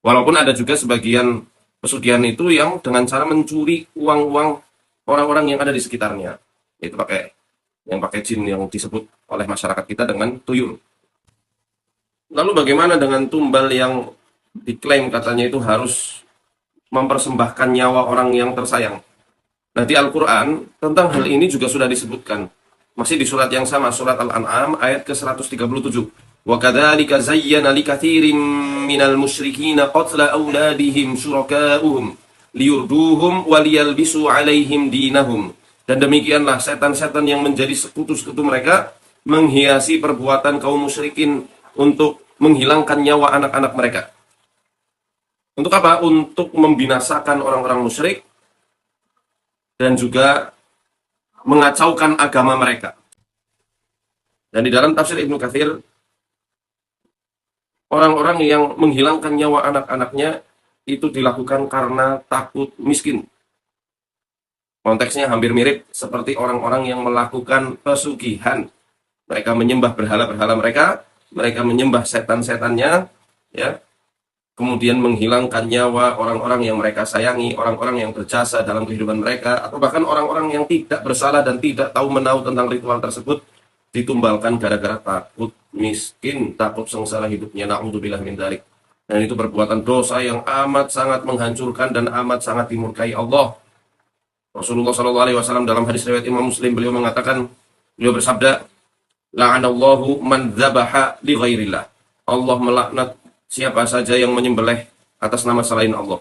Walaupun ada juga sebagian pesugihan itu yang dengan cara mencuri uang-uang orang-orang yang ada di sekitarnya. Itu pakai jin yang disebut oleh masyarakat kita dengan tuyul. Lalu bagaimana dengan tumbal yang diklaim katanya itu harus mempersembahkan nyawa orang yang tersayang? Nah, di Al-Quran tentang hal ini juga sudah disebutkan. Masih di surat yang sama, surat Al-An'am ayat ke-137. Wa kadzalika zayyana likatsirin minal musyrikina qatla auladihim syuraka'uhum liyurduhum wa liyalbisu 'alaihim dinahum. Dan demikianlah setan-setan yang menjadi sekutu-sekutu mereka menghiasi perbuatan kaum musyrikin untuk menghilangkan nyawa anak-anak mereka. Untuk apa? Untuk membinasakan orang-orang musyrik dan juga mengacaukan agama mereka. Dan di dalam tafsir Ibnu Katsir, orang-orang yang menghilangkan nyawa anak-anaknya itu dilakukan karena takut miskin. Konteksnya hampir mirip seperti orang-orang yang melakukan pesugihan. Mereka menyembah berhala-berhala mereka menyembah setan-setannya, ya. Kemudian menghilangkan nyawa orang-orang yang mereka sayangi, orang-orang yang berjasa dalam kehidupan mereka, atau bahkan orang-orang yang tidak bersalah dan tidak tahu menahu tentang ritual tersebut, ditumbalkan gara-gara takut miskin, takut sengsara hidupnya. Na'udzubillah min dzalik. Dan itu perbuatan dosa yang amat sangat menghancurkan dan amat sangat dimurkai Allah. Rasulullah SAW dalam hadis riwayat Imam Muslim, beliau bersabda, la'anallahu man dzabaha li ghairillah. Allah melaknat siapa saja yang menyembelih atas nama selain Allah.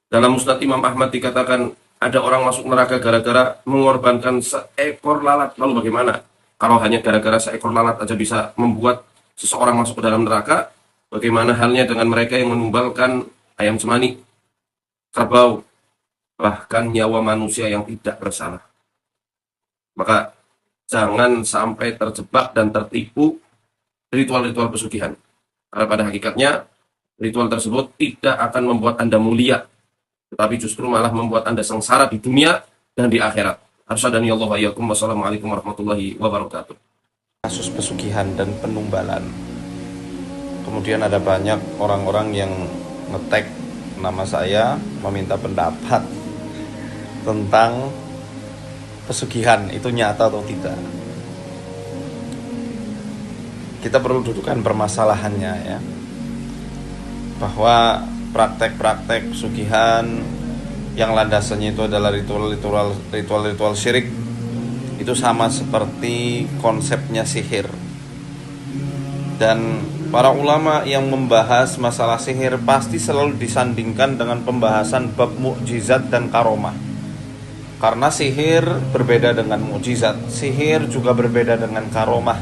Dalam Musnad Imam Ahmad dikatakan ada orang masuk neraka gara-gara mengorbankan seekor lalat. Lalu bagaimana? Kalau hanya gara-gara seekor lalat aja bisa membuat seseorang masuk ke dalam neraka, bagaimana halnya dengan mereka yang menumbalkan ayam cemani, kerbau, bahkan nyawa manusia yang tidak bersalah. Maka jangan sampai terjebak dan tertipu ritual-ritual pesugihan. Karena pada hakikatnya ritual tersebut tidak akan membuat Anda mulia, tetapi justru malah membuat Anda sengsara di dunia dan di akhirat. Arsyadani Allah wa iyyakum. Wassalamualaikum warahmatullahi wabarakatuh. Kasus pesugihan dan penumbalan. Kemudian ada banyak orang-orang yang nge-tag nama saya meminta pendapat tentang pesugihan itu nyata atau tidak. Kita perlu dudukan permasalahannya ya, bahwa praktek-praktek pesugihan yang landasannya itu adalah ritual syirik itu sama seperti konsepnya sihir. Dan para ulama yang membahas masalah sihir pasti selalu disandingkan dengan pembahasan bab mukjizat dan karomah. Karena sihir berbeda dengan mukjizat, sihir juga berbeda dengan karomah.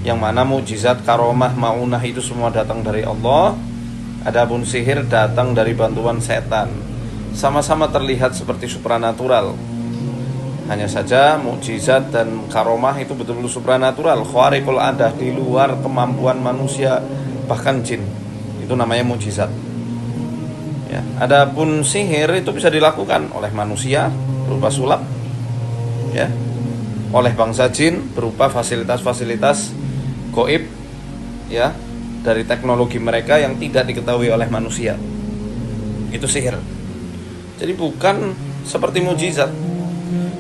Yang mana mukjizat, karomah, maunah itu semua datang dari Allah. Adapun sihir datang dari bantuan setan. Sama-sama terlihat seperti supranatural. Hanya saja mukjizat dan karomah itu betul-betul supranatural, khariqul adah, di luar kemampuan manusia, bahkan jin. Itu namanya mukjizat. Ya, adapun sihir itu bisa dilakukan oleh manusia berupa sulap, ya, oleh bangsa jin berupa fasilitas-fasilitas gaib, ya, dari teknologi mereka yang tidak diketahui oleh manusia. Itu sihir. Jadi bukan seperti mukjizat.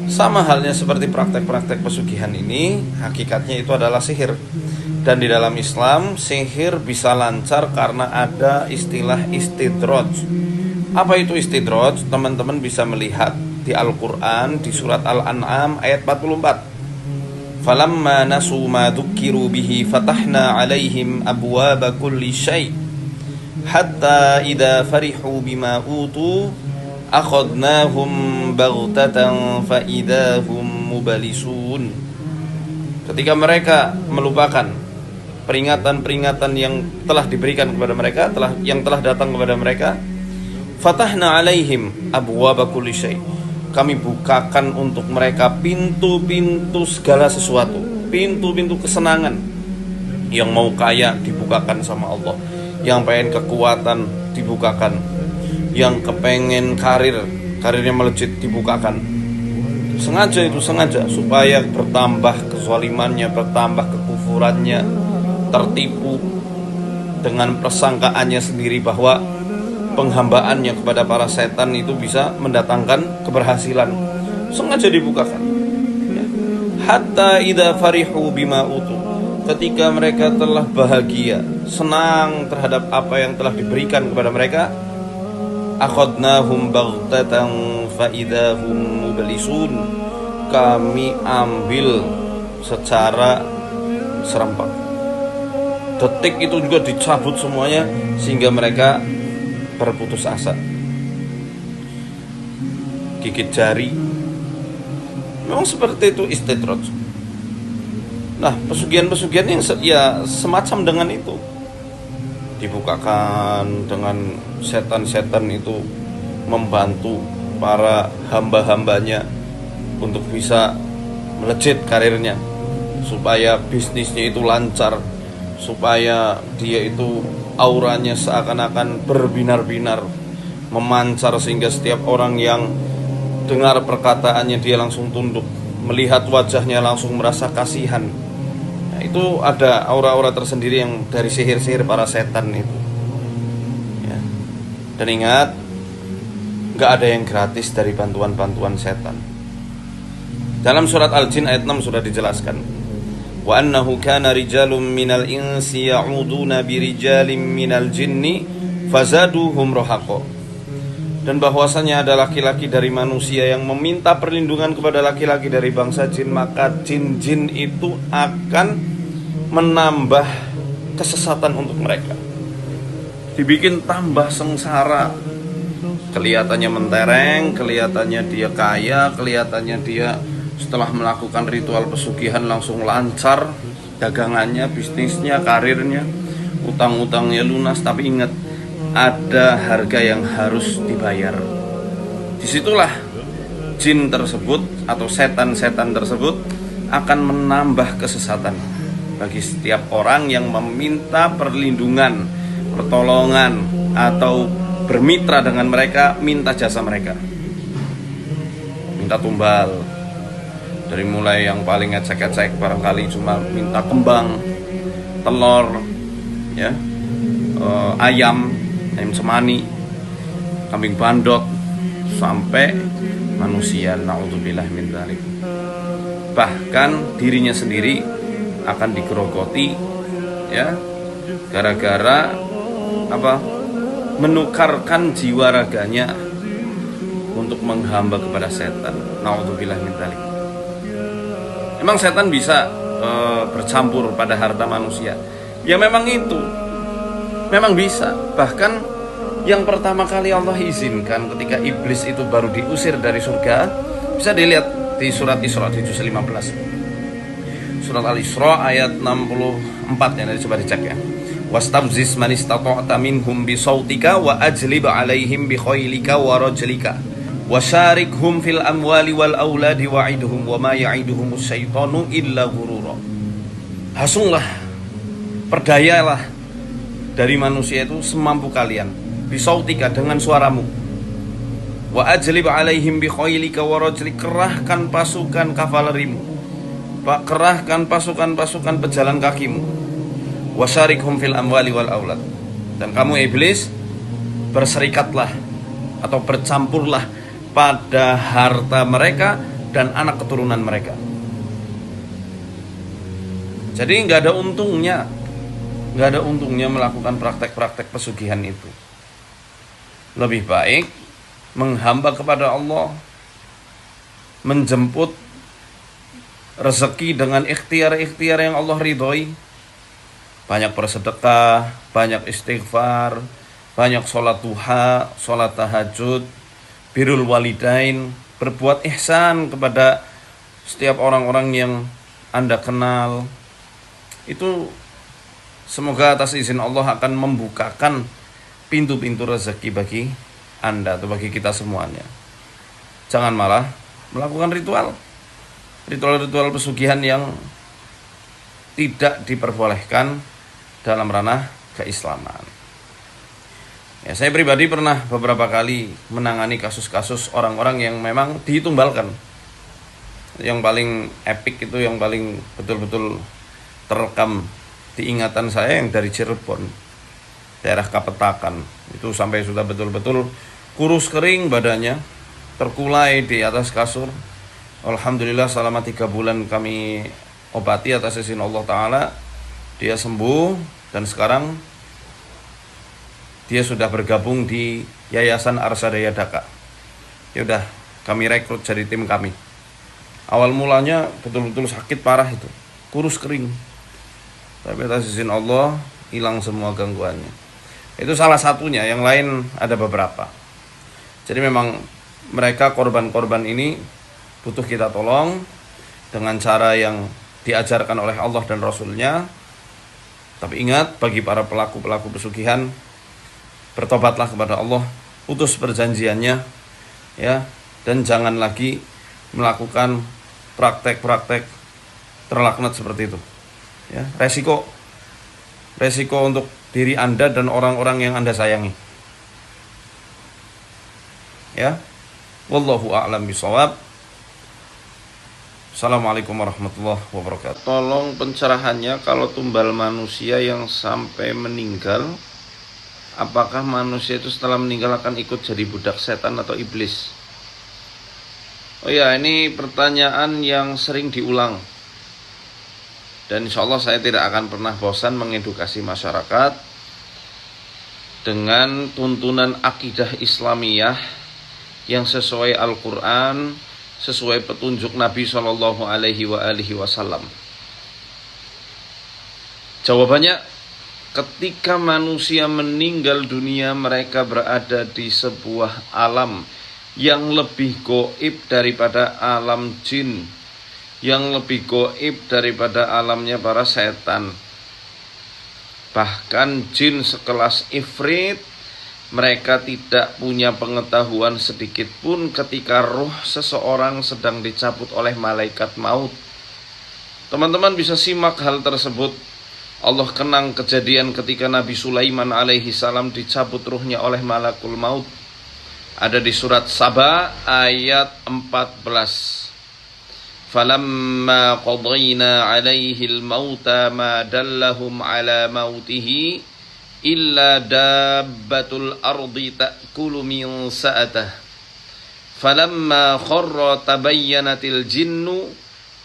Sama halnya seperti praktek-praktek pesugihan ini, hakikatnya itu adalah sihir. Dan di dalam Islam, sihir bisa lancar karena ada istilah istidraj. Apa itu istidraj? Teman-teman bisa melihat di Al-Quran, di surat Al-An'am ayat 44. Falamma nasu ma dzukkiru bihi fatahna alaihim abwaba kulli syai' hatta idza farihu bima utu akhadnahum baghtatan fa idahum mubalisun. Ketika mereka melupakan peringatan-peringatan yang telah diberikan kepada mereka, yang telah datang kepada mereka, fatahna alaihim abwaba kulli syai', kami bukakan untuk mereka pintu-pintu segala sesuatu, pintu-pintu kesenangan. Yang mau kaya dibukakan sama Allah, yang pengen kekuatan dibukakan, yang kepengen karirnya melejit dibukakan. Sengaja supaya bertambah kezalimannya, bertambah kekufurannya, tertipu dengan persangkaannya sendiri bahwa penghambaannya kepada para setan itu bisa mendatangkan keberhasilan. Sengaja dibukakan, ya. Hatta idza farihu bima utu, ketika mereka telah bahagia, senang terhadap apa yang telah diberikan kepada mereka, akhadnahum baghtatan fa idahum mublisun, kami ambil secara serempak. Detik itu juga dicabut semuanya sehingga mereka berputus asa, gigit jari. Memang seperti itu istidraj. Nah, pesugihan-pesugihan yang ya semacam dengan itu dibukakan dengan setan-setan itu membantu para hamba-hambanya untuk bisa melejit karirnya, supaya bisnisnya itu lancar, supaya dia itu auranya seakan-akan berbinar-binar, memancar sehingga setiap orang yang dengar perkataannya dia langsung tunduk, melihat wajahnya langsung merasa kasihan. Nah, itu ada aura-aura tersendiri yang dari sihir-sihir para setan itu, ya. Dan ingat, gak ada yang gratis dari bantuan-bantuan setan. Dalam surat Al-Jin ayat 6 sudah dijelaskan, wa annahu kana rijalun minal insi ya'uduna birijalin minal jinni fazaduhum rahaqa. Dan bahwasanya ada laki-laki dari manusia yang meminta perlindungan kepada laki-laki dari bangsa jin, maka jin-jin itu akan menambah kesesatan untuk mereka, dibikin tambah sengsara. Kelihatannya mentereng, kelihatannya dia kaya, kelihatannya dia setelah melakukan ritual pesugihan langsung lancar dagangannya, bisnisnya, karirnya, utang-utangnya lunas. Tapi ingat, ada harga yang harus dibayar. Disitulah jin tersebut atau setan-setan tersebut akan menambah kesesatan bagi setiap orang yang meminta perlindungan, pertolongan, atau bermitra dengan mereka, minta jasa mereka, minta tumbal. Dari mulai yang paling ecek-ecek barangkali cuma minta kembang, telur, ya, ayam semani, kambing bandot, sampai manusia, naudzubillah min dzalik. Bahkan dirinya sendiri akan digerogoti, ya, gara-gara apa? Menukarkan jiwa raganya untuk menghamba kepada setan. Naudzubillah min dzalik. Memang setan bisa bercampur pada harta manusia. Ya memang itu, memang bisa. Bahkan yang pertama kali Allah izinkan ketika iblis itu baru diusir dari surga, bisa dilihat di surat Isra di juz 15. Surat Al-Isra ayat 64 ya, nanti coba dicek ya. Wastabzis man istata'ta minhum bi sautika wa ajlib 'alaihim bi khailika wa rajlika wasyarikhum fil amwali wal auladi wa'idhum wa ma ya'iduhumus syaitanu illa ghurura. Hasunglah, perdayalah dari manusia itu semampu kalian, bisautika, dengan suaramu, wa ajlib alaihim bi khailika wa rajlik, kerahkan pasukan kavalerimu, kerahkan pasukan-pasukan pejalan kakimu, wasyarikhum fil amwali wal aulad, dan kamu iblis berserikatlah atau bercampurlah pada harta mereka dan anak keturunan mereka. Jadi nggak ada untungnya melakukan praktek-praktek pesugihan itu. Lebih baik menghamba kepada Allah, menjemput rezeki dengan ikhtiar-ikhtiar yang Allah ridhoi. Banyak bersedekah, banyak istighfar, banyak sholat duha, sholat tahajud, birrul walidain, berbuat ihsan kepada setiap orang-orang yang Anda kenal. Itu semoga atas izin Allah akan membukakan pintu-pintu rezeki bagi Anda atau bagi kita semuanya. Jangan malah melakukan ritual pesugihan yang tidak diperbolehkan dalam ranah keislaman. Ya, saya pribadi pernah beberapa kali menangani kasus-kasus orang-orang yang memang ditumbalkan. Yang paling epic itu, yang paling betul-betul terekam di ingatan saya yang dari Cirebon, daerah Kapetakan. Itu sampai sudah betul-betul kurus kering badannya, terkulai di atas kasur. Alhamdulillah selama 3 bulan kami obati atas izin Allah Ta'ala. Dia sembuh dan sekarang dia sudah bergabung di Yayasan Arsadaya Daka. Ya udah, kami rekrut jadi tim kami. Awal mulanya betul-betul sakit parah itu, kurus kering. Tapi atas izin Allah hilang semua gangguannya. Itu salah satunya, yang lain ada beberapa. Jadi memang mereka korban-korban ini butuh kita tolong dengan cara yang diajarkan oleh Allah dan Rasulnya. Tapi ingat, bagi para pelaku-pelaku pesugihan, bertobatlah kepada Allah, putus perjanjiannya, ya, dan jangan lagi melakukan praktek-praktek terlaknat seperti itu. Ya, resiko untuk diri Anda dan orang-orang yang Anda sayangi. Ya, wallahu a'lam bishawab. Assalamualaikum warahmatullahi wabarakatuh. Tolong pencerahannya, kalau tumbal manusia yang sampai meninggal, apakah manusia itu setelah meninggal akan ikut jadi budak setan atau iblis? Oh ya, ini pertanyaan yang sering diulang. Dan insya Allah saya tidak akan pernah bosan mengedukasi masyarakat dengan tuntunan akidah Islamiyah yang sesuai Al-Quran, sesuai petunjuk Nabi SAW. Jawabannya, ketika manusia meninggal dunia, mereka berada di sebuah alam yang lebih gaib daripada alam jin, yang lebih gaib daripada alamnya para setan. Bahkan jin sekelas ifrit mereka tidak punya pengetahuan sedikit pun ketika roh seseorang sedang dicabut oleh malaikat maut. Teman-teman bisa simak hal tersebut. Allah kenang kejadian ketika Nabi Sulaiman alaihi salam dicabut ruhnya oleh malakul maut. Ada di surat Saba ayat 14. Falamma qadayna alaihi al-mauta ma dallahum ala mautihi illa dabbatul ardi ta'kulu min sa'atah. Falamma kharra tabayyanatil jinnu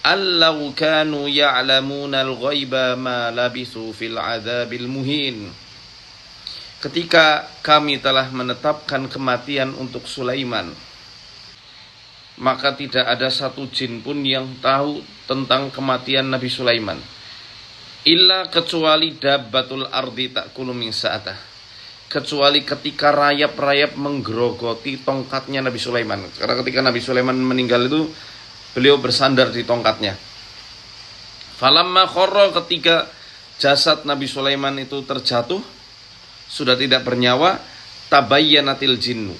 allau kanu ya'lamuna al-ghaiba ma labisu fil adzabil muhin. Ketika kami telah menetapkan kematian untuk Sulaiman, maka tidak ada satu jin pun yang tahu tentang kematian Nabi Sulaiman, illa kecuali dabbatul ardi ta'kulu min sa'atah, kecuali ketika rayap-rayap menggerogoti tongkatnya Nabi Sulaiman. Karena ketika Nabi Sulaiman meninggal itu beliau bersandar di tongkatnya. Falamma kharra, ketika jasad Nabi Sulaiman itu terjatuh, sudah tidak bernyawa, tabayyanatil jinnu,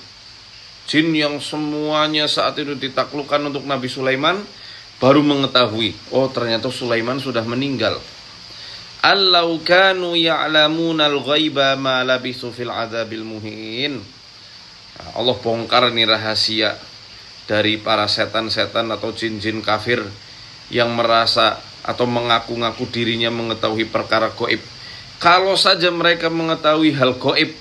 jin yang semuanya saat itu ditaklukkan untuk Nabi Sulaiman baru mengetahui, oh ternyata Sulaiman sudah meninggal. Allau kanu ya'lamunal ghaiba ma labisu fil adzabil muhin. Allah bongkar ini rahasia dari para setan-setan atau jin-jin kafir yang merasa atau mengaku-ngaku dirinya mengetahui perkara gaib. Kalau saja mereka mengetahui hal gaib,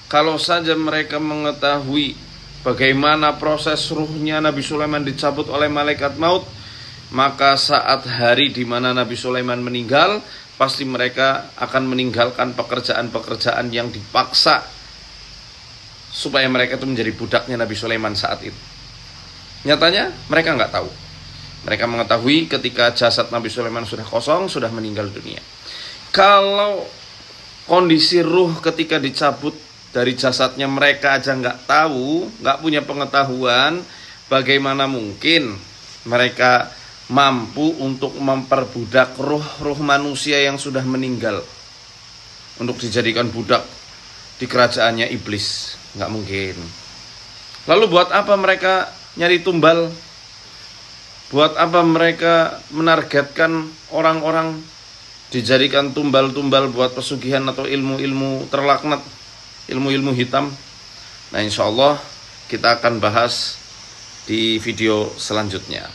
kalau saja mereka mengetahui bagaimana proses ruhnya Nabi Sulaiman dicabut oleh malaikat maut, maka saat hari di mana Nabi Sulaiman meninggal, pasti mereka akan meninggalkan pekerjaan-pekerjaan yang dipaksa supaya mereka itu menjadi budaknya Nabi Sulaiman saat itu. Nyatanya mereka nggak tahu. Mereka mengetahui ketika jasad Nabi Sulaiman sudah kosong, sudah meninggal dunia. Kalau kondisi ruh ketika dicabut dari jasadnya mereka aja nggak tahu, nggak punya pengetahuan, bagaimana mungkin mereka mampu untuk memperbudak ruh-ruh manusia yang sudah meninggal untuk dijadikan budak di kerajaannya iblis? Nggak mungkin. Lalu buat apa mereka nyari tumbal? Buat apa mereka menargetkan orang-orang dijadikan tumbal-tumbal buat pesugihan atau ilmu-ilmu terlaknat, ilmu-ilmu hitam? Nah, insya Allah kita akan bahas di video selanjutnya.